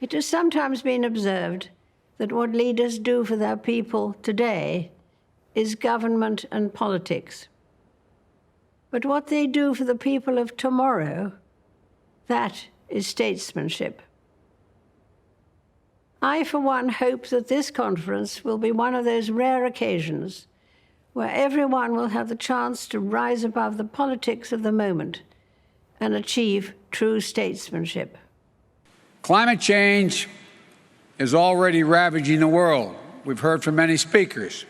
It has sometimes been observed that what leaders do for their people today is government and politics. But what they do for the people of tomorrow, that is statesmanship. I, for one, hope that this conference will be one of those rare occasions where everyone will have the chance to rise above the politics of the moment and achieve true statesmanship. Climate change is already ravaging the world. We've heard from many speakers.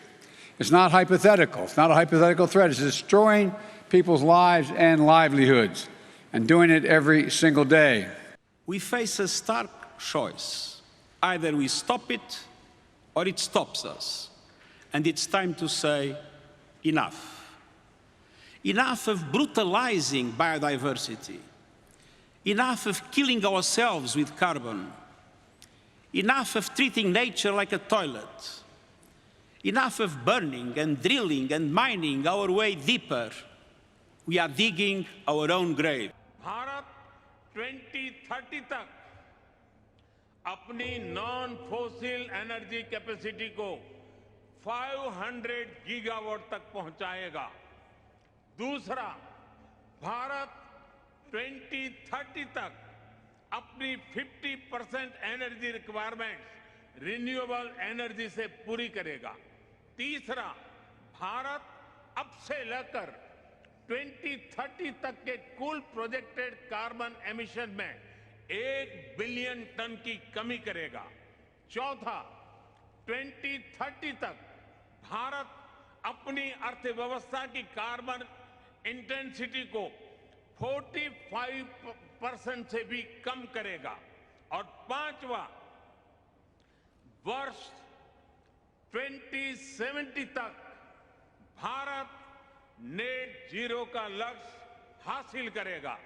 It's not hypothetical. It's not a hypothetical threat. It's destroying people's lives and livelihoods, and doing it every single day. We face a stark choice. Either we stop it or it stops us. And it's time to say enough. Enough of brutalizing biodiversity. Enough of killing ourselves with carbon. Enough of treating nature like a toilet. Enough of burning and drilling and mining our way deeper. We are digging our own grave. Bharat 2030 तक अपनी non fossil energy capacity को 500 gigawatt तक पहुंचाएगा। दूसरा, भारत 2030 तक अपनी 50% energy requirements renewable energy से पूरी करेगा। तीसरा, भारत अब से लेकर 2030 तक के कुल प्रोजेक्टेड कार्बन एमिशन में 1 बिलियन टन की कमी करेगा। चौथा, 2030 तक भारत अपनी अर्थव्यवस्था की कार्बन इंटेंसिटी को 45% से भी कम करेगा। और पांचवा, वर्ष 2070 तक भारत नेट जीरो का लक्ष्य हासिल करेगा।